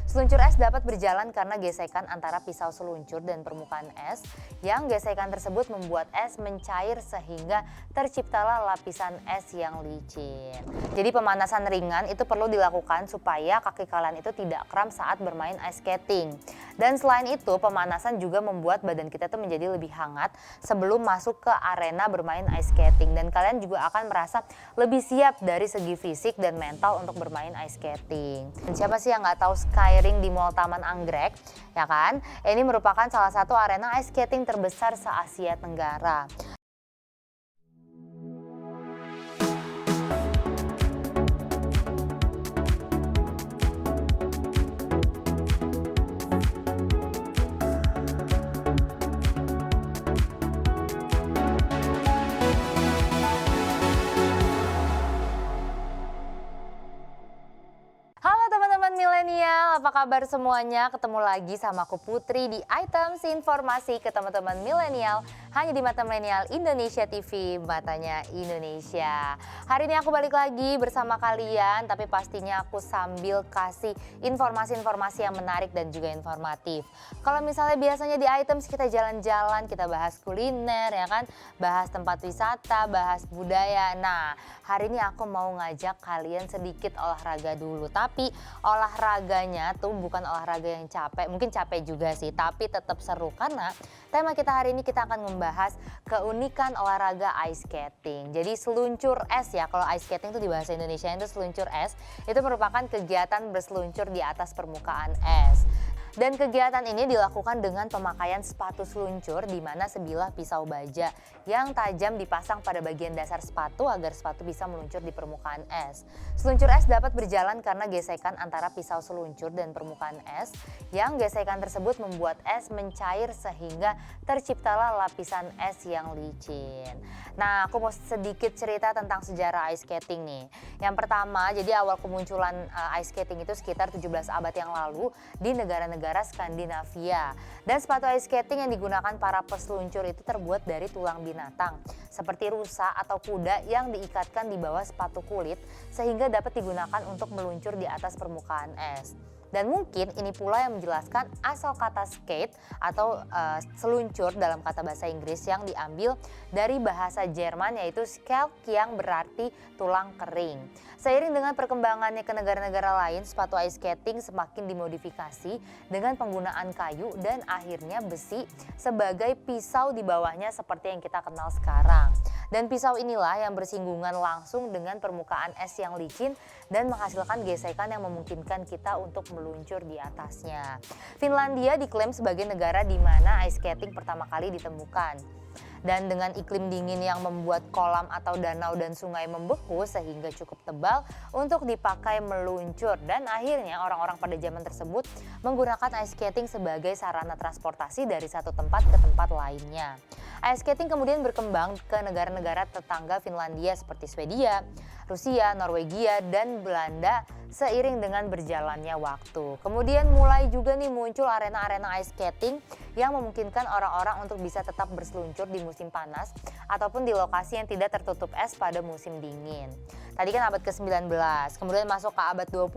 Seluncur es dapat berjalan karena gesekan antara pisau seluncur dan permukaan es, yang gesekan tersebut membuat es mencair sehingga terciptalah lapisan es yang licin. Jadi pemanasan ringan itu perlu dilakukan supaya kaki kalian itu tidak kram saat bermain ice skating. Dan selain itu, pemanasan juga membuat badan kita tuh menjadi lebih hangat sebelum masuk ke arena bermain ice skating. Dan kalian juga akan merasa lebih siap dari segi fisik dan mental untuk bermain ice skating. Dan siapa sih yang nggak tahu Skyring di Mall Taman Anggrek, ya kan? Ini merupakan salah satu arena ice skating terbesar se-Asia Tenggara. Halo teman-teman milenial, apa kabar semuanya? Ketemu lagi sama aku Putri di Items Informasi ke teman-teman milenial hanya di Mata Milenial Indonesia TV, matanya Indonesia. Hari ini aku balik lagi bersama kalian, tapi pastinya aku sambil kasih informasi-informasi yang menarik dan juga informatif. Kalau misalnya biasanya di Items kita jalan-jalan, kita bahas kuliner ya kan, bahas tempat wisata, bahas budaya. Nah, hari ini aku mau ngajak kalian sedikit olahraga dulu, tapi olahraganya tuh bukan olahraga yang capek, mungkin capek juga sih, tapi tetap seru karena tema kita hari ini kita akan membahas keunikan olahraga ice skating. Jadi seluncur es ya, kalau ice skating itu di bahasa Indonesia itu seluncur es, itu merupakan kegiatan berseluncur di atas permukaan es. Dan kegiatan ini dilakukan dengan pemakaian sepatu seluncur di mana sebilah pisau baja yang tajam dipasang pada bagian dasar sepatu agar sepatu bisa meluncur di permukaan es. Seluncur es dapat berjalan karena gesekan antara pisau seluncur dan permukaan es, yang gesekan tersebut membuat es mencair sehingga terciptalah lapisan es yang licin. Nah, aku mau sedikit cerita tentang sejarah ice skating nih. Yang pertama, jadi awal kemunculan ice skating itu sekitar 17 abad yang lalu di negara-negara Skandinavia. Dan sepatu ice skating yang digunakan para peseluncur itu terbuat dari tulang binatang seperti rusa atau kuda yang diikatkan di bawah sepatu kulit sehingga dapat digunakan untuk meluncur di atas permukaan es. Dan mungkin ini pula yang menjelaskan asal kata skate atau seluncur dalam kata bahasa Inggris yang diambil dari bahasa Jerman yaitu skelk yang berarti tulang kering. Seiring dengan perkembangannya ke negara-negara lain, sepatu ice skating semakin dimodifikasi dengan penggunaan kayu dan akhirnya besi sebagai pisau di bawahnya seperti yang kita kenal sekarang. Dan pisau inilah yang bersinggungan langsung dengan permukaan es yang licin dan menghasilkan gesekan yang memungkinkan kita untuk meluncur di atasnya. Finlandia diklaim sebagai negara di mana ice skating pertama kali ditemukan. Dan dengan iklim dingin yang membuat kolam atau danau dan sungai membeku sehingga cukup tebal untuk dipakai meluncur. Dan akhirnya orang-orang pada zaman tersebut menggunakan ice skating sebagai sarana transportasi dari satu tempat ke tempat lainnya. Ice skating kemudian berkembang ke negara-negara tetangga Finlandia seperti Swedia, Rusia, Norwegia, dan Belanda seiring dengan berjalannya waktu. Kemudian mulai juga nih muncul arena-arena ice skating yang memungkinkan orang-orang untuk bisa tetap berseluncur di musim panas ataupun di lokasi yang tidak tertutup es pada musim dingin. Tadi kan abad ke-19, kemudian masuk ke abad 20,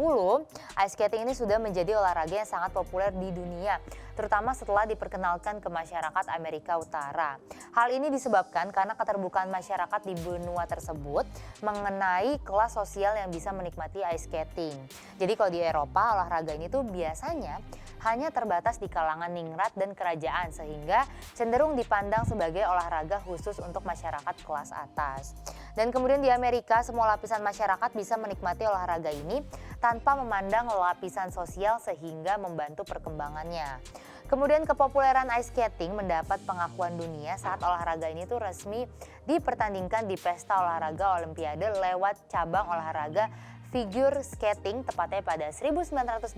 ice skating ini sudah menjadi olahraga yang sangat populer di dunia, terutama setelah diperkenalkan ke masyarakat Amerika Utara. Hal ini disebabkan karena keterbukaan masyarakat di benua tersebut mengenai kelas sosial yang bisa menikmati ice skating. Jadi kalau di Eropa olahraga ini tuh biasanya hanya terbatas di kalangan ningrat dan kerajaan sehingga cenderung dipandang sebagai olahraga khusus untuk masyarakat kelas atas. Dan kemudian di Amerika semua lapisan masyarakat bisa menikmati olahraga ini tanpa memandang lapisan sosial sehingga membantu perkembangannya. Kemudian kepopuleran ice skating mendapat pengakuan dunia saat olahraga ini tuh resmi dipertandingkan di pesta olahraga Olimpiade lewat cabang olahraga figure skating tepatnya pada 1908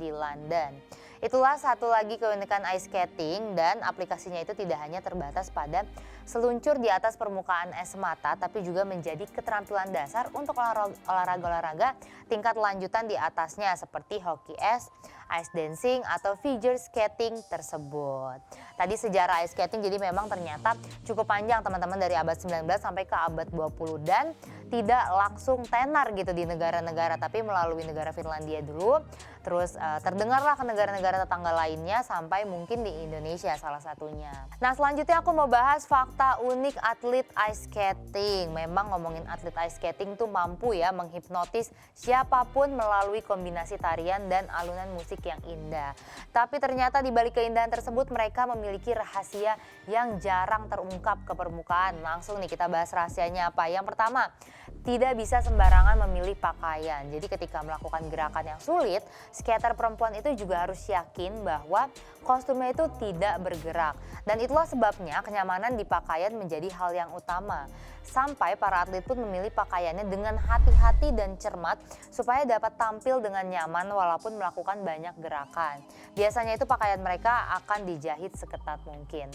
di London. Itulah satu lagi keunikan ice skating dan aplikasinya itu tidak hanya terbatas pada seluncur di atas permukaan es semata tapi juga menjadi keterampilan dasar untuk olahraga-olahraga tingkat lanjutan di atasnya seperti hoki es, ice dancing atau figure skating tersebut. Tadi sejarah ice skating jadi memang ternyata cukup panjang teman-teman dari abad 19 sampai ke abad 20 dan tidak langsung tenar gitu di negara-negara tapi melalui negara Finlandia dulu terus terdengarlah ke negara-negara tetangga lainnya sampai mungkin di Indonesia salah satunya. Nah selanjutnya aku mau bahas fakta unik atlet ice skating. Memang ngomongin atlet ice skating tuh mampu ya menghipnotis siapapun melalui kombinasi tarian dan alunan musik yang indah. Tapi ternyata di balik keindahan tersebut mereka memiliki rahasia yang jarang terungkap ke permukaan. Langsung nih kita bahas rahasianya apa. Yang pertama, tidak bisa sembarangan memilih pakaian. Jadi ketika melakukan gerakan yang sulit, skater perempuan itu juga harus yakin bahwa kostumnya itu tidak bergerak. Dan itulah sebabnya kenyamanan di pakaian menjadi hal yang utama. Sampai para atlet pun memilih pakaiannya dengan hati-hati dan cermat supaya dapat tampil dengan nyaman walaupun melakukan banyak gerakan. Biasanya itu pakaian mereka akan dijahit seketat mungkin.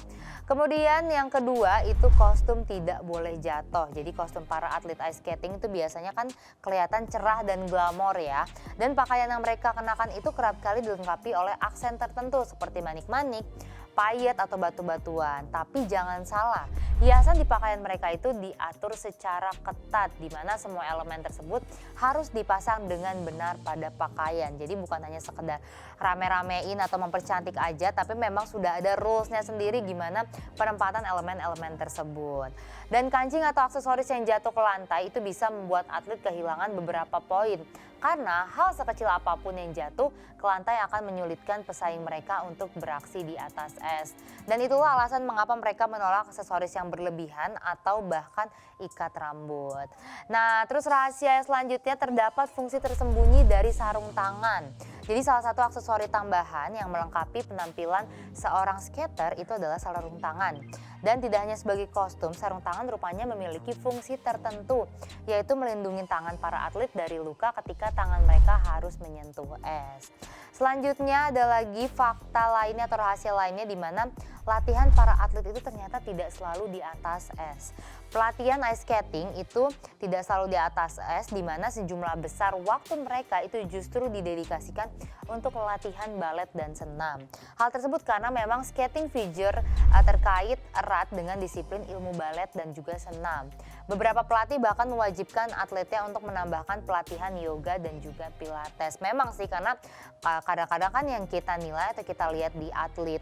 Kemudian yang kedua itu kostum tidak boleh jatuh. Jadi kostum para atlet ice skating itu biasanya kan kelihatan cerah dan glamor ya. Dan pakaian yang mereka kenakan itu kerap kali dilengkapi oleh aksen tertentu seperti manik-manik, payet atau batu-batuan. Tapi jangan salah, hiasan di pakaian mereka itu diatur secara ketat di mana semua elemen tersebut harus dipasang dengan benar pada pakaian. Jadi bukan hanya sekedar rame-ramein atau mempercantik aja, tapi memang sudah ada rulesnya sendiri gimana penempatan elemen-elemen tersebut. Dan kancing atau aksesoris yang jatuh ke lantai itu bisa membuat atlet kehilangan beberapa poin. Karena hal sekecil apapun yang jatuh ke lantai akan menyulitkan pesaing mereka untuk beraksi di atas es. Dan itulah alasan mengapa mereka menolak aksesoris yang berlebihan atau bahkan ikat rambut. Nah, terus rahasia selanjutnya terdapat fungsi tersembunyi dari sarung tangan. Jadi salah satu aksesori tambahan yang melengkapi penampilan seorang skater itu adalah sarung tangan. Dan tidak hanya sebagai kostum, sarung tangan rupanya memiliki fungsi tertentu, yaitu melindungi tangan para atlet dari luka ketika tangan mereka harus menyentuh es. Selanjutnya ada lagi fakta lainnya atau rahasia lainnya di mana latihan para atlet itu ternyata tidak selalu di atas es. Pelatihan ice skating itu tidak selalu di atas es, di mana sejumlah besar waktu mereka itu justru didedikasikan untuk latihan balet dan senam. Hal tersebut karena memang skating figure terkait erat dengan disiplin ilmu balet dan juga senam. Beberapa pelatih bahkan mewajibkan atletnya untuk menambahkan pelatihan yoga dan juga pilates. Memang sih karena kadang-kadang kan yang kita nilai atau kita lihat di atlet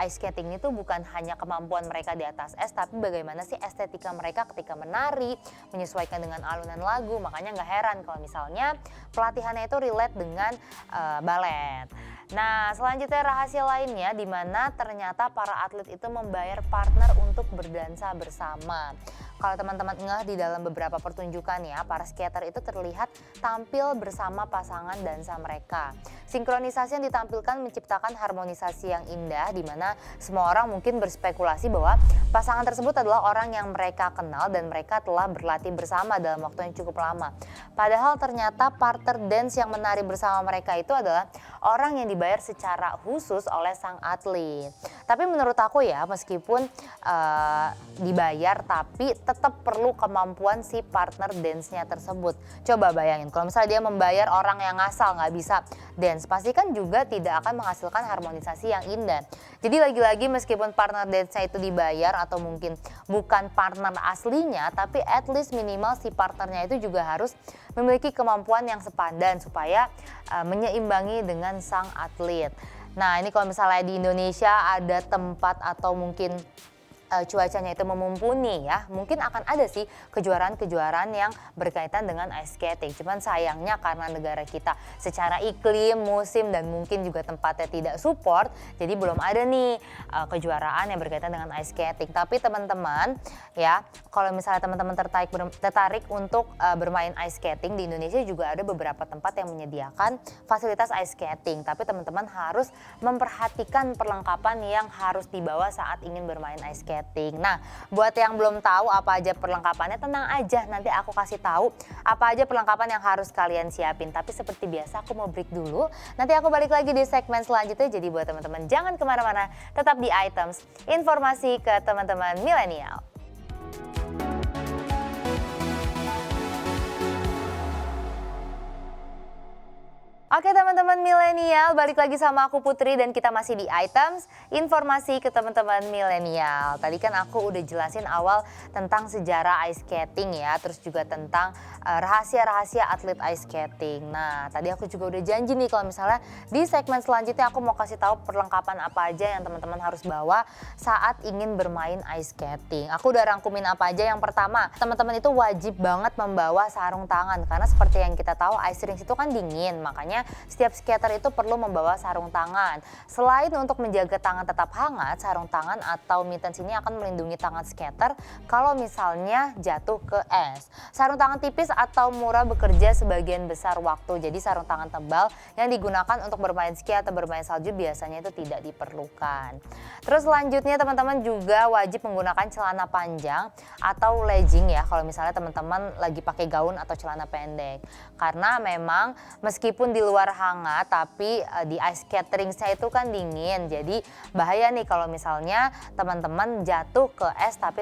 ice skating itu bukan hanya kemampuan mereka di atas es, tapi bagaimana sih estetika mereka ketika menari, menyesuaikan dengan alunan lagu. Makanya nggak heran kalau misalnya pelatihannya itu relate dengan balet. Nah selanjutnya rahasia lainnya di mana ternyata para atlet itu membayar partner untuk berdansa bersama. Kalau teman-teman ngeh di dalam beberapa pertunjukan ya, para skater itu terlihat tampil bersama pasangan dansa mereka. Sinkronisasi yang ditampilkan menciptakan harmonisasi yang indah di mana semua orang mungkin berspekulasi bahwa pasangan tersebut adalah orang yang mereka kenal dan mereka telah berlatih bersama dalam waktu yang cukup lama. Padahal ternyata partner dance yang menari bersama mereka itu adalah orang yang dibayar secara khusus oleh sang atlet. Tapi menurut aku ya, meskipun dibayar tapi tetap perlu kemampuan si partner dance-nya tersebut. Coba bayangin kalau misalnya dia membayar orang yang ngasal nggak bisa dance, pasti kan juga tidak akan menghasilkan harmonisasi yang indah. Jadi lagi-lagi meskipun partner dance-nya itu dibayar atau mungkin bukan partner aslinya, tapi at least minimal si partnernya itu juga harus memiliki kemampuan yang sepadan supaya menyeimbangi dengan sang atlet. Nah ini kalau misalnya di Indonesia ada tempat atau mungkin cuacanya itu memumpuni ya, mungkin akan ada sih kejuaraan-kejuaraan yang berkaitan dengan ice skating. Cuman sayangnya karena negara kita secara iklim, musim dan mungkin juga tempatnya tidak support, jadi belum ada nih kejuaraan yang berkaitan dengan ice skating. Tapi teman-teman ya, kalau misalnya teman-teman tertarik untuk bermain ice skating, di Indonesia juga ada beberapa tempat yang menyediakan fasilitas ice skating. Tapi teman-teman harus memperhatikan perlengkapan yang harus dibawa saat ingin bermain ice skating. Nah, buat yang belum tahu apa aja perlengkapannya, tenang aja, nanti aku kasih tahu apa aja perlengkapan yang harus kalian siapin. Tapi seperti biasa aku mau break dulu, nanti aku balik lagi di segmen selanjutnya. Jadi buat teman-teman jangan kemana-mana, tetap di Items, informasi ke teman-teman milenial. Oke teman-teman milenial, balik lagi sama aku Putri dan kita masih di Items Informasi ke teman-teman milenial. Tadi kan aku udah jelasin awal tentang sejarah ice skating ya, terus juga tentang rahasia-rahasia atlet ice skating. Nah tadi aku juga udah janji nih kalau misalnya di segmen selanjutnya aku mau kasih tahu perlengkapan apa aja yang teman-teman harus bawa saat ingin bermain ice skating. Aku udah rangkumin apa aja. Yang pertama, teman-teman itu wajib banget membawa sarung tangan karena seperti yang kita tahu ice rink itu kan dingin, makanya setiap skater itu perlu membawa sarung tangan. Selain untuk menjaga tangan tetap hangat, sarung tangan atau mittens ini akan melindungi tangan skater kalau misalnya jatuh ke es. Sarung tangan tipis atau murah bekerja sebagian besar waktu, jadi sarung tangan tebal yang digunakan untuk bermain ski atau bermain salju biasanya itu tidak diperlukan. Terus selanjutnya teman-teman juga wajib menggunakan celana panjang atau legging ya kalau misalnya teman-teman lagi pakai gaun atau celana pendek. Karena memang meskipun di luar hangat tapi di ice skating-nya itu kan dingin, jadi bahaya nih kalau misalnya teman-teman jatuh ke es tapi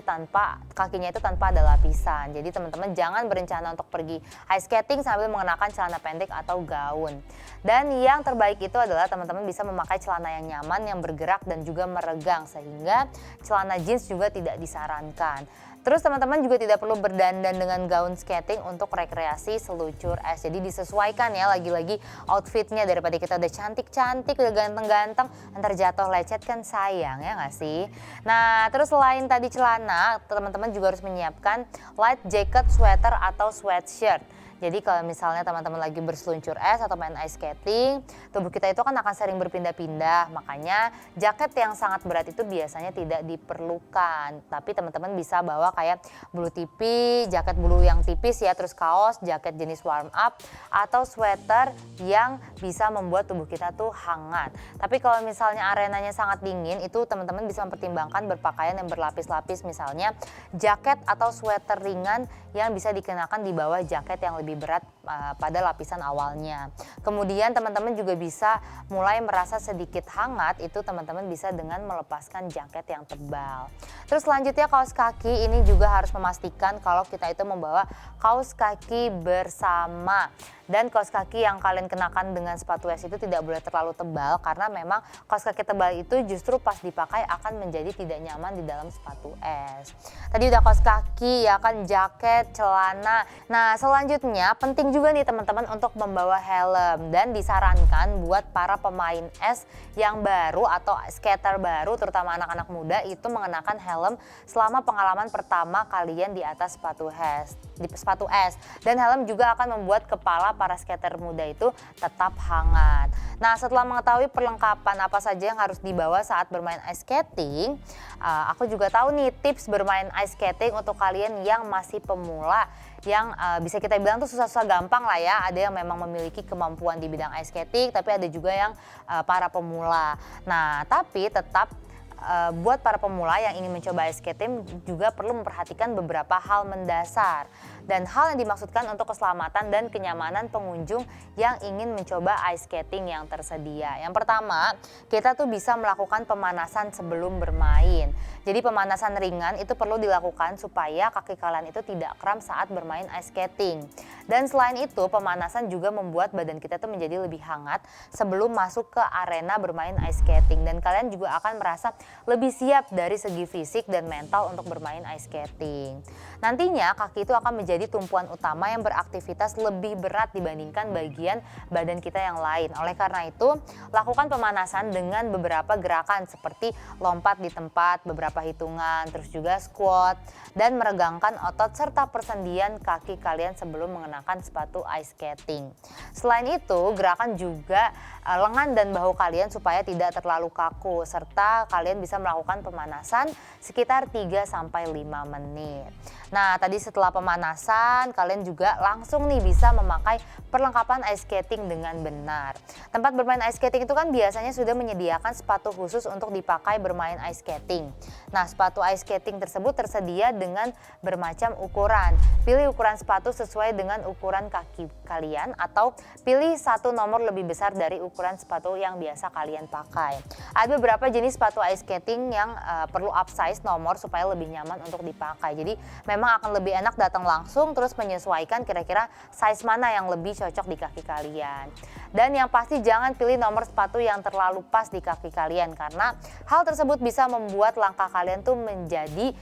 kakinya itu tanpa ada lapisan. Jadi teman-teman jangan berencana untuk pergi ice skating sambil mengenakan celana pendek atau gaun. Dan yang terbaik itu adalah teman-teman bisa memakai celana yang nyaman, yang bergerak dan juga meregang, sehingga celana jeans juga tidak disarankan. Terus teman-teman juga tidak perlu berdandan dengan gaun skating untuk rekreasi seluncur es. Jadi disesuaikan ya, lagi-lagi outfitnya, daripada kita udah cantik-cantik, udah ganteng-ganteng, ntar jatuh lecet kan sayang ya nggak sih? Nah terus selain tadi celana, teman-teman juga harus menyiapkan light jacket, sweater atau sweatshirt. Jadi kalau misalnya teman-teman lagi berseluncur es atau main ice skating, tubuh kita itu kan akan sering berpindah-pindah. Makanya jaket yang sangat berat itu biasanya tidak diperlukan. Tapi teman-teman bisa bawa kayak bulu tipis, jaket bulu yang tipis ya, terus kaos, jaket jenis warm up, atau sweater yang bisa membuat tubuh kita tuh hangat. Tapi kalau misalnya arenanya sangat dingin, itu teman-teman bisa mempertimbangkan berpakaian yang berlapis-lapis, misalnya jaket atau sweater ringan yang bisa dikenakan di bawah jaket yang lebih berat pada lapisan awalnya. Kemudian teman-teman juga bisa mulai merasa sedikit hangat, itu teman-teman bisa dengan melepaskan jaket yang tebal. Terus selanjutnya kaos kaki, ini juga harus memastikan kalau kita itu membawa kaos kaki bersama. Dan kaos kaki yang kalian kenakan dengan sepatu es itu tidak boleh terlalu tebal, karena memang kaos kaki tebal itu justru pas dipakai akan menjadi tidak nyaman di dalam sepatu es. Tadi udah kaos kaki ya kan, jaket, celana. Nah selanjutnya penting juga nih teman-teman untuk membawa helm, dan disarankan buat para pemain es yang baru atau skater baru, terutama anak-anak muda, itu mengenakan helm selama pengalaman pertama kalian di atas sepatu es. Dan helm juga akan membuat kepala para skater muda itu tetap hangat. Nah setelah mengetahui perlengkapan apa saja yang harus dibawa saat bermain ice skating, aku juga tahu nih tips bermain ice skating untuk kalian yang masih pemula, yang bisa kita bilang tuh susah-susah gampang lah ya. Ada yang memang memiliki kemampuan di bidang ice skating, tapi ada juga yang para pemula. Nah tapi tetap buat para pemula yang ingin mencoba ice skating juga perlu memperhatikan beberapa hal mendasar dan hal yang dimaksudkan untuk keselamatan dan kenyamanan pengunjung yang ingin mencoba ice skating yang tersedia. Yang pertama, kita tuh bisa melakukan pemanasan sebelum bermain. Jadi pemanasan ringan itu perlu dilakukan supaya kaki kalian itu tidak kram saat bermain ice skating. Dan selain itu, pemanasan juga membuat badan kita tuh menjadi lebih hangat sebelum masuk ke arena bermain ice skating, dan kalian juga akan merasa lebih siap dari segi fisik dan mental untuk bermain ice skating. Nantinya kaki itu akan menjadi tumpuan utama yang beraktivitas lebih berat dibandingkan bagian badan kita yang lain. Oleh karena itu, lakukan pemanasan dengan beberapa gerakan seperti lompat di tempat beberapa hitungan, terus juga squat, dan meregangkan otot serta persendian kaki kalian sebelum mengenakan sepatu ice skating. Selain itu, gerakan juga lengan dan bahu kalian supaya tidak terlalu kaku, serta kalian bisa melakukan pemanasan sekitar 3-5 menit. Nah tadi setelah pemanasan, kalian juga langsung nih bisa memakai perlengkapan ice skating dengan benar. Tempat bermain ice skating itu kan biasanya sudah menyediakan sepatu khusus untuk dipakai bermain ice skating. Nah sepatu ice skating tersebut tersedia dengan bermacam ukuran. Pilih ukuran sepatu sesuai dengan ukuran kaki kalian, atau pilih satu nomor lebih besar dari ukuran sepatu yang biasa kalian pakai. Ada beberapa jenis sepatu ice skating yang perlu upsize nomor supaya lebih nyaman untuk dipakai. Jadi memang akan lebih enak datang langsung terus menyesuaikan kira-kira size mana yang lebih cocok di kaki kalian. Dan yang pasti jangan pilih nomor sepatu yang terlalu pas di kaki kalian karena hal tersebut bisa membuat langkah kalian tuh menjadi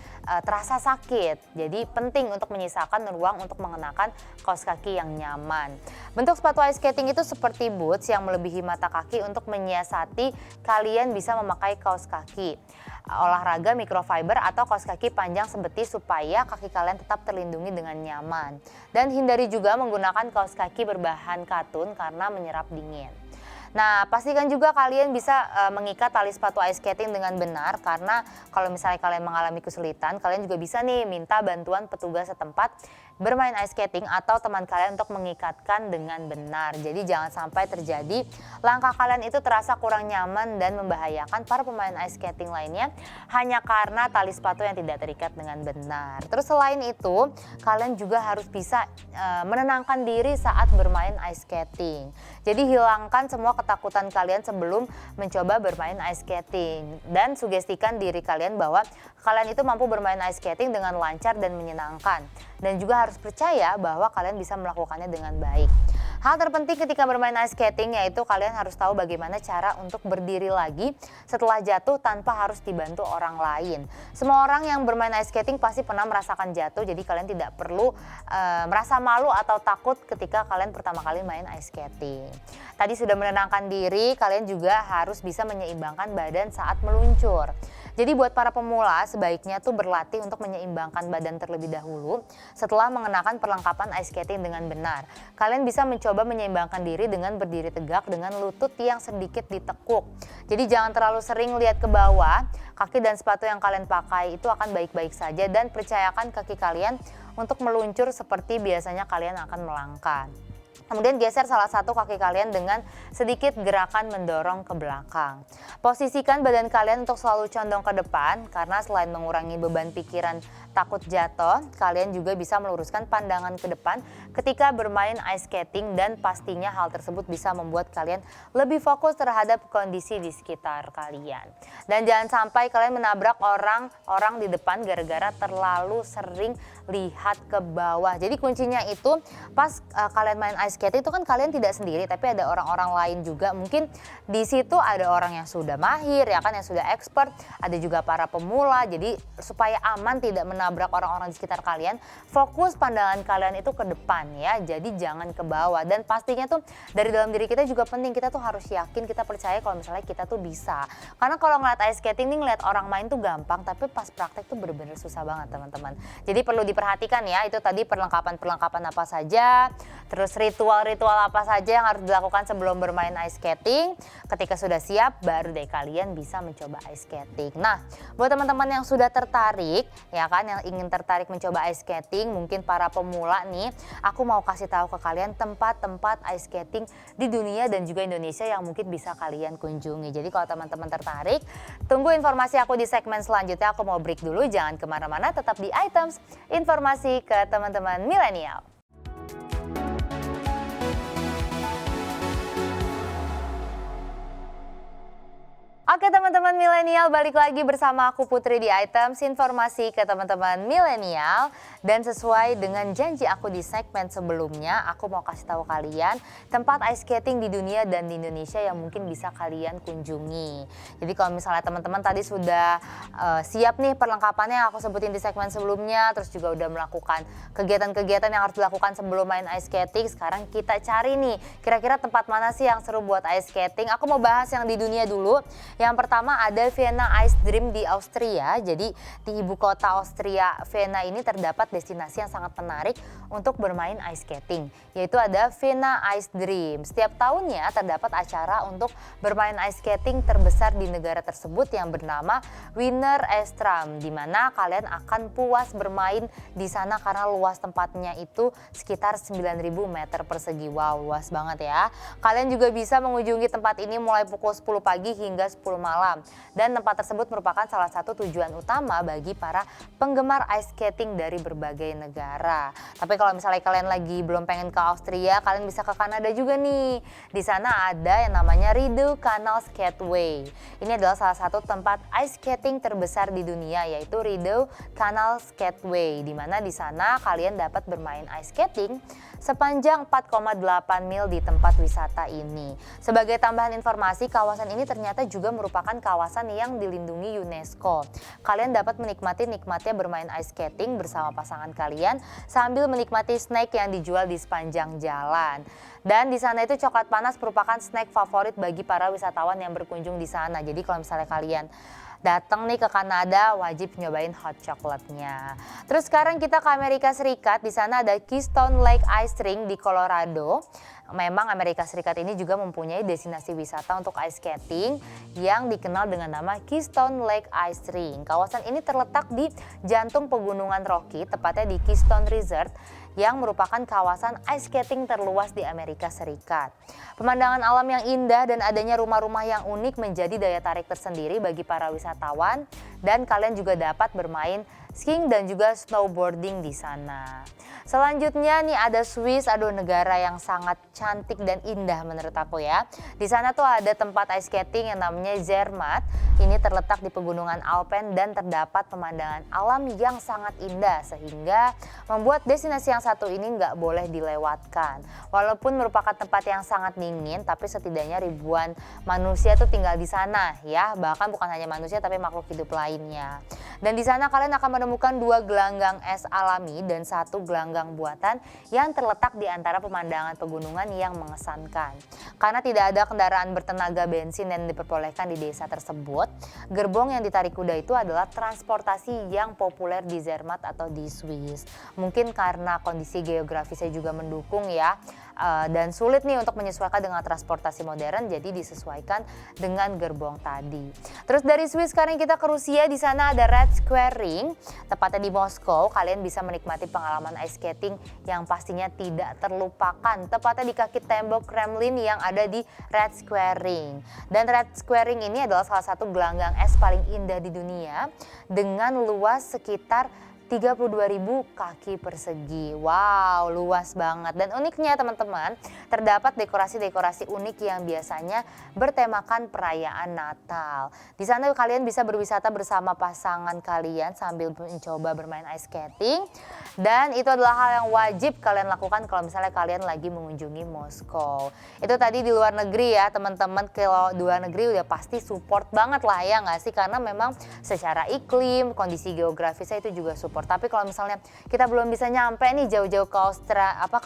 terasa sakit. Jadi penting untuk menyisakan ruang untuk mengenakan kaos kaki yang nyaman. Bentuk sepatu ice skating itu seperti boots yang melebihi mata kaki untuk menyiasati kalian bisa memakai kaos kaki olahraga microfiber atau kaos kaki panjang sebetis supaya kaki kalian tetap terlindungi dengan nyaman. Dan hindari juga menggunakan kaos kaki berbahan katun karena menyerap dingin. Nah, pastikan juga kalian bisa mengikat tali sepatu ice skating dengan benar karena kalau misalnya kalian mengalami kesulitan, kalian juga bisa nih minta bantuan petugas setempat bermain ice skating atau teman kalian untuk mengikatkan dengan benar. Jadi jangan sampai terjadi langkah kalian itu terasa kurang nyaman dan membahayakan para pemain ice skating lainnya hanya karena tali sepatu yang tidak terikat dengan benar. Terus selain itu, kalian juga harus bisa menenangkan diri saat bermain ice skating. Jadi hilangkan semua ketakutan kalian sebelum mencoba bermain ice skating dan sugestikan diri kalian bahwa kalian itu mampu bermain ice skating dengan lancar dan menyenangkan. Dan juga harus percaya bahwa kalian bisa melakukannya dengan baik. Hal terpenting ketika bermain ice skating yaitu kalian harus tahu bagaimana cara untuk berdiri lagi setelah jatuh tanpa harus dibantu orang lain. Semua orang yang bermain ice skating pasti pernah merasakan jatuh, jadi kalian tidak perlu merasa malu atau takut ketika kalian pertama kali main ice skating. Tadi sudah menenangkan diri, kalian juga harus bisa menyeimbangkan badan saat meluncur. Jadi buat para pemula sebaiknya tuh berlatih untuk menyeimbangkan badan terlebih dahulu setelah mengenakan perlengkapan ice skating dengan benar. Kalian bisa mencoba menyeimbangkan diri dengan berdiri tegak dengan lutut yang sedikit ditekuk. Jadi jangan terlalu sering lihat ke bawah, kaki dan sepatu yang kalian pakai itu akan baik-baik saja dan percayakan kaki kalian untuk meluncur seperti biasanya kalian akan melangkah. Kemudian geser salah satu kaki kalian dengan sedikit gerakan mendorong ke belakang. Posisikan badan kalian untuk selalu condong ke depan karena selain mengurangi beban pikiran takut jatuh, kalian juga bisa meluruskan pandangan ke depan ketika bermain ice skating dan pastinya hal tersebut bisa membuat kalian lebih fokus terhadap kondisi di sekitar kalian. Dan jangan sampai kalian menabrak orang di depan gara-gara terlalu sering lihat ke bawah. Jadi kuncinya itu pas kalian main ice skating itu kan kalian tidak sendiri tapi ada orang-orang lain juga. Mungkin di situ ada orang yang sudah mahir ya kan, yang sudah expert, ada juga para pemula. Jadi supaya aman tidak menabrak orang-orang di sekitar kalian, fokus pandangan kalian itu ke depan ya. Jadi jangan ke bawah dan pastinya tuh dari dalam diri kita juga penting, kita tuh harus yakin, kita percaya kalau misalnya kita tuh bisa. Karena kalau ngeliat ice skating nih ngeliat orang main tuh gampang tapi pas praktek tuh bener-bener susah banget teman-teman. Jadi perlu diperhatikan ya, itu tadi perlengkapan-perlengkapan apa saja, terus ritual-ritual apa saja yang harus dilakukan sebelum bermain ice skating. Ketika sudah siap, baru deh kalian bisa mencoba ice skating. Nah, buat teman-teman yang sudah tertarik, ya kan, yang ingin tertarik mencoba ice skating, mungkin para pemula nih, aku mau kasih tahu ke kalian tempat-tempat ice skating di dunia dan juga Indonesia yang mungkin bisa kalian kunjungi. Jadi kalau teman-teman tertarik, tunggu informasi aku di segmen selanjutnya. Aku mau break dulu, jangan kemana-mana, tetap di Items, informasi ke teman-teman milenial. Oke teman-teman milenial, balik lagi bersama aku Putri di Items, informasi ke teman-teman milenial. Dan sesuai dengan janji aku di segmen sebelumnya, aku mau kasih tahu kalian tempat ice skating di dunia dan di Indonesia yang mungkin bisa kalian kunjungi. Jadi kalau misalnya teman-teman tadi sudah siap nih perlengkapannya yang aku sebutin di segmen sebelumnya, terus juga udah melakukan kegiatan-kegiatan yang harus dilakukan sebelum main ice skating, sekarang kita cari nih kira-kira tempat mana sih yang seru buat ice skating. Aku mau bahas yang di dunia dulu. Yang pertama ada Vienna Ice Dream di Austria. Jadi di ibu kota Austria, Vienna ini terdapat destinasi yang sangat menarik untuk bermain ice skating, yaitu ada Vienna Ice Dream. Setiap tahunnya terdapat acara untuk bermain ice skating terbesar di negara tersebut yang bernama Wiener Estram, di mana kalian akan puas bermain di sana karena luas tempatnya itu sekitar 9.000 meter persegi. Wow, luas banget ya. Kalian juga bisa mengunjungi tempat ini mulai pukul 10 pagi hingga 10 malam. Dan tempat tersebut merupakan salah satu tujuan utama bagi para penggemar ice skating dari berbagai negara. Tapi kalau misalnya kalian lagi belum pengen ke Austria, kalian bisa ke Kanada juga nih. Di sana ada yang namanya Rideau Canal Skateway. Ini adalah salah satu tempat ice skating terbesar di dunia, yaitu Rideau Canal Skateway, di mana di sana kalian dapat bermain ice skating sepanjang 4,8 mil di tempat wisata ini. Sebagai tambahan informasi, kawasan ini ternyata juga merupakan kawasan yang dilindungi UNESCO. Kalian dapat nikmatnya bermain ice skating bersama pasangan kalian sambil menikmati snack yang dijual di sepanjang jalan. Dan di sana itu coklat panas merupakan snack favorit bagi para wisatawan yang berkunjung di sana. Jadi kalau misalnya kalian datang nih ke Kanada, wajib nyobain hot chocolate-nya. Terus sekarang kita ke Amerika Serikat. Di sana ada Keystone Lake Ice Rink di Colorado. Memang Amerika Serikat ini juga mempunyai destinasi wisata untuk ice skating yang dikenal dengan nama Keystone Lake Ice Rink. Kawasan ini terletak di jantung pegunungan Rocky, tepatnya di Keystone Resort, yang merupakan kawasan ice skating terluas di Amerika Serikat. Pemandangan alam yang indah dan adanya rumah-rumah yang unik menjadi daya tarik tersendiri bagi para wisatawan, dan kalian juga dapat bermain skiing dan juga snowboarding di sana. Selanjutnya nih ada Swiss, aduh negara yang sangat cantik dan indah menurut aku ya. Di sana tuh ada tempat ice skating yang namanya Zermatt. Ini terletak di pegunungan Alpen dan terdapat pemandangan alam yang sangat indah sehingga membuat destinasi yang satu ini nggak boleh dilewatkan. Walaupun merupakan tempat yang sangat dingin, tapi setidaknya ribuan manusia tuh tinggal di sana ya. Bahkan bukan hanya manusia tapi makhluk hidup lainnya. Dan di sana kalian akan menemukan 2 gelanggang es alami dan 1 gelanggang buatan yang terletak di antara pemandangan pegunungan yang mengesankan. Karena tidak ada kendaraan bertenaga bensin yang diperbolehkan di desa tersebut, gerbong yang ditarik kuda itu adalah transportasi yang populer di Zermatt atau di Swiss. Mungkin karena kondisi geografisnya juga mendukung ya, dan sulit nih untuk menyesuaikan dengan transportasi modern, jadi disesuaikan dengan gerbong tadi. Terus dari Swiss sekarang kita ke Rusia. Di sana ada Red Square Ring, tepatnya di Moskow. Kalian bisa menikmati pengalaman ice skating yang pastinya tidak terlupakan, tepatnya di kaki tembok Kremlin yang ada di Red Square Ring. Dan Red Square Ring ini adalah salah satu gelanggang es paling indah di dunia dengan luas sekitar 32.000 kaki persegi. Wow, luas banget. Dan uniknya teman-teman, terdapat dekorasi-dekorasi unik yang biasanya bertemakan perayaan Natal. Di sana kalian bisa berwisata bersama pasangan kalian sambil mencoba bermain ice skating. Dan itu adalah hal yang wajib kalian lakukan kalau misalnya kalian lagi mengunjungi Moskow. Itu tadi di luar negeri ya teman-teman. Kalau luar negeri udah pasti support banget lah ya nggak sih? Karena memang secara iklim, kondisi geografisnya itu juga support. Tapi kalau misalnya kita belum bisa nyampe nih jauh-jauh ke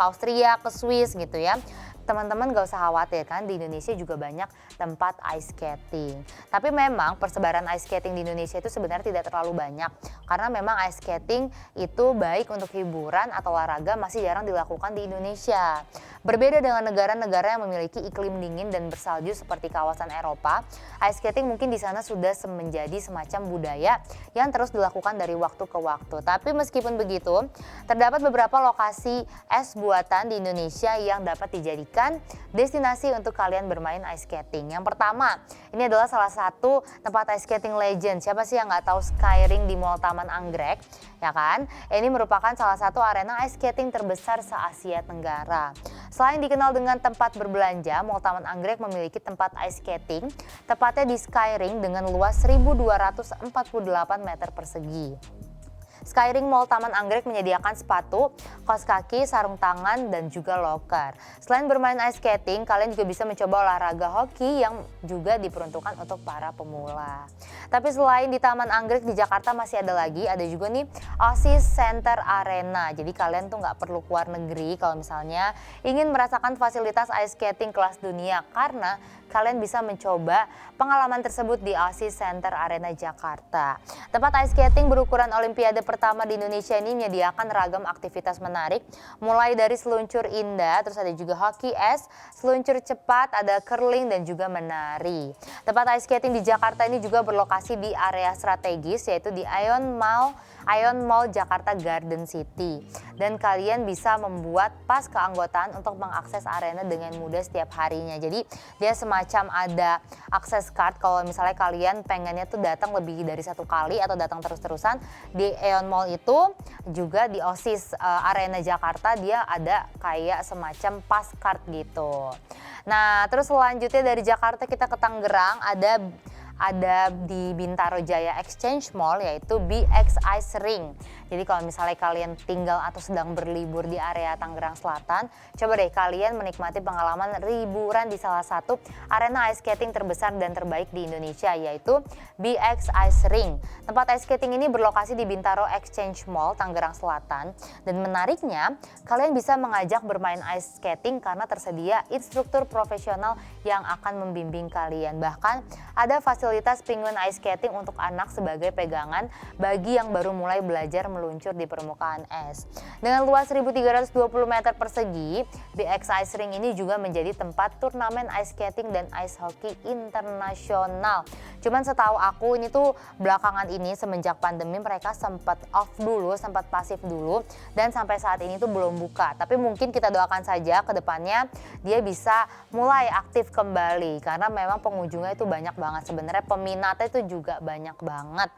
Austria, ke Swiss gitu ya, teman-teman gak usah khawatir kan, di Indonesia juga banyak tempat ice skating. Tapi memang persebaran ice skating di Indonesia itu sebenarnya tidak terlalu banyak. Karena memang ice skating itu baik untuk hiburan atau olahraga masih jarang dilakukan di Indonesia. Berbeda dengan negara-negara yang memiliki iklim dingin dan bersalju seperti kawasan Eropa, ice skating mungkin di sana sudah menjadi semacam budaya yang terus dilakukan dari waktu ke waktu. Tapi meskipun begitu, terdapat beberapa lokasi es buatan di Indonesia yang dapat dijadikan destinasi untuk kalian bermain ice skating. Yang pertama, ini adalah salah satu tempat ice skating legend. Siapa sih yang nggak tahu Skyring di Mall Taman Anggrek, ya kan? Ini merupakan salah satu arena ice skating terbesar se-Asia Tenggara. Selain dikenal dengan tempat berbelanja, Mall Taman Anggrek memiliki tempat ice skating, tepatnya di Skyring dengan luas 1.248 meter persegi. Skyring Mall Taman Anggrek menyediakan sepatu, kaos kaki, sarung tangan, dan juga loker. Selain bermain ice skating, kalian juga bisa mencoba olahraga hoki yang juga diperuntukkan untuk para pemula. Tapi selain di Taman Anggrek di Jakarta masih ada juga nih Oasis Center Arena. Jadi kalian tuh nggak perlu keluar negeri kalau misalnya ingin merasakan fasilitas ice skating kelas dunia, karena kalian bisa mencoba pengalaman tersebut di Oasis Center Arena Jakarta. Tempat ice skating berukuran Olimpiade pertama di Indonesia ini menyediakan ragam aktivitas menarik, mulai dari seluncur indah, terus ada juga hoki es, seluncur cepat, ada curling dan juga menari. Tempat ice skating di Jakarta ini juga berlokasi di area strategis, yaitu di Ion Mall Jakarta Garden City. Dan kalian bisa membuat pas keanggotaan untuk mengakses arena dengan mudah setiap harinya. Jadi dia semacam semacam ada akses card kalau misalnya kalian pengennya tuh datang lebih dari satu kali atau datang terus-terusan. Di Aeon Mall itu juga di Oasis Arena Jakarta dia ada kayak semacam pass card gitu. Nah terus selanjutnya dari Jakarta kita ke Tangerang ada di Bintaro Jaya Exchange Mall yaitu BX Ice Ring. Jadi kalau misalnya kalian tinggal atau sedang berlibur di area Tangerang Selatan, coba deh kalian menikmati pengalaman liburan di salah satu arena ice skating terbesar dan terbaik di Indonesia yaitu BX Ice Ring. Tempat ice skating ini berlokasi di Bintaro Exchange Mall, Tangerang Selatan. Dan menariknya, kalian bisa mengajak bermain ice skating karena tersedia instruktur profesional yang akan membimbing kalian. Bahkan ada fasilitas penguin ice skating untuk anak sebagai pegangan bagi yang baru mulai belajar meluncur di permukaan es. Dengan luas 1.320 meter persegi, BX Ice Ring ini juga menjadi tempat turnamen ice skating dan ice hockey internasional. Cuman setahu aku ini tuh belakangan ini semenjak pandemi mereka sempat off dulu, sempat pasif dulu dan sampai saat ini tuh belum buka. Tapi mungkin kita doakan saja ke depannya dia bisa mulai aktif kembali karena memang pengunjungnya itu banyak banget, sebenarnya peminatnya itu juga banyak banget.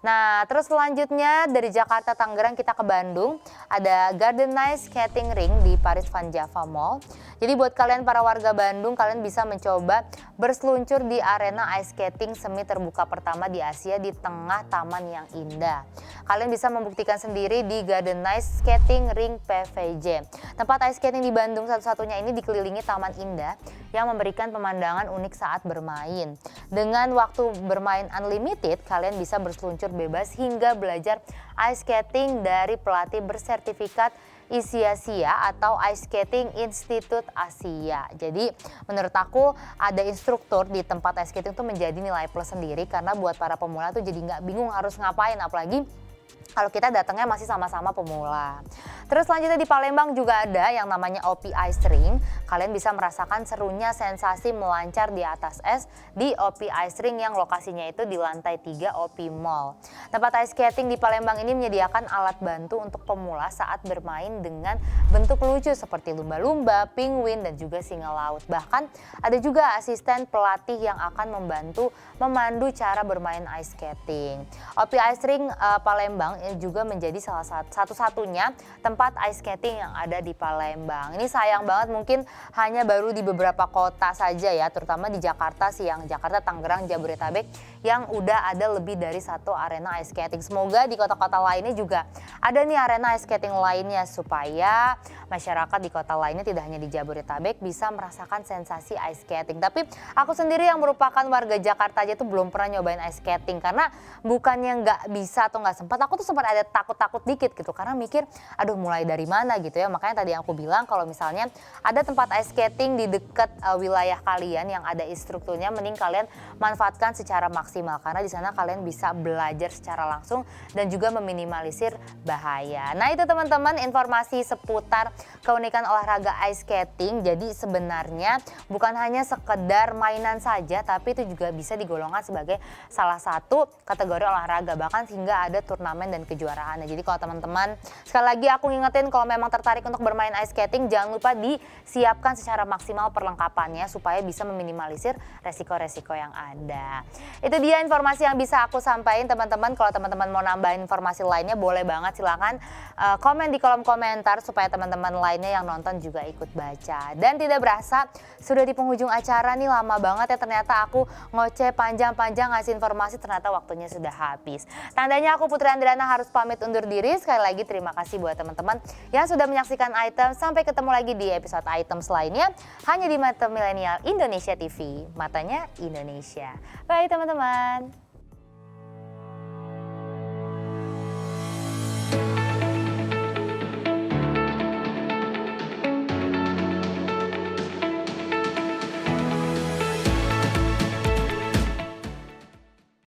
Nah terus selanjutnya dari Jakarta Tangerang kita ke Bandung, ada Garden Nice Skating Ring di Paris Van Java Mall. Jadi buat kalian para warga Bandung, kalian bisa mencoba berseluncur di arena ice skating semi terbuka pertama di Asia di tengah taman yang indah. Kalian bisa membuktikan sendiri di Garden Nice Skating Ring PVJ. Tempat ice skating di Bandung satu-satunya ini dikelilingi taman indah yang memberikan pemandangan unik saat bermain. Dengan waktu bermain unlimited, kalian bisa berseluncur bebas hingga belajar ice skating dari pelatih bersertifikat ISIASIA atau Ice Skating Institute Asia. Jadi menurut aku ada instruktur di tempat ice skating itu menjadi nilai plus sendiri karena buat para pemula tuh jadi nggak bingung harus ngapain, apalagi kalau kita datangnya masih sama-sama pemula. Terus selanjutnya di Palembang juga ada yang namanya OP Ice Ring. Kalian bisa merasakan serunya sensasi melancar di atas es di OP Ice Ring yang lokasinya itu di lantai 3 OP Mall. Tempat ice skating di Palembang ini menyediakan alat bantu untuk pemula saat bermain dengan bentuk lucu seperti lumba-lumba, penguin, dan juga singa laut. Bahkan ada juga asisten pelatih yang akan membantu memandu cara bermain ice skating. OP Ice Ring Palembang juga menjadi salah satu-satunya tempat ice skating yang ada di Palembang. Ini sayang banget mungkin hanya baru di beberapa kota saja ya, terutama di Jakarta sih, yang Jakarta, Tangerang, Jabodetabek yang udah ada lebih dari satu arena ice skating. Semoga di kota-kota lainnya juga ada nih arena ice skating lainnya supaya masyarakat di kota lainnya tidak hanya di Jabodetabek bisa merasakan sensasi ice skating. Tapi aku sendiri yang merupakan warga Jakarta aja tuh belum pernah nyobain ice skating karena bukannya nggak bisa atau nggak sempat, aku tuh sempat ada takut-takut dikit gitu karena mikir aduh mulai dari mana gitu ya. Makanya tadi aku bilang kalau misalnya ada tempat ice skating di dekat wilayah kalian yang ada instrukturnya, mending kalian manfaatkan secara maksimal karena di sana kalian bisa belajar secara langsung dan juga meminimalisir bahaya. Nah itu teman-teman informasi seputar keunikan olahraga ice skating. Jadi sebenarnya bukan hanya sekedar mainan saja tapi itu juga bisa digolongkan sebagai salah satu kategori olahraga, bahkan hingga ada turnamen dan kejuaraannya. Jadi kalau teman-teman, sekali lagi aku ngingetin kalau memang tertarik untuk bermain ice skating jangan lupa disiapkan secara maksimal perlengkapannya supaya bisa meminimalisir resiko-resiko yang ada. Itu dia informasi yang bisa aku sampaikan teman-teman. Kalau teman-teman mau nambahin informasi lainnya boleh banget, silakan komen di kolom komentar supaya teman-teman lainnya yang nonton juga ikut baca. Dan tidak berasa sudah di penghujung acara nih, lama banget ya ternyata aku ngoceh panjang-panjang ngasih informasi, ternyata waktunya sudah habis. Tandanya aku Putri Andriana harus pamit undur diri. Sekali lagi terima kasih buat teman-teman yang sudah menyaksikan Item. Sampai ketemu lagi di episode Item lainnya hanya di Mata Milenial Indonesia TV. Matanya Indonesia. Bye teman-teman.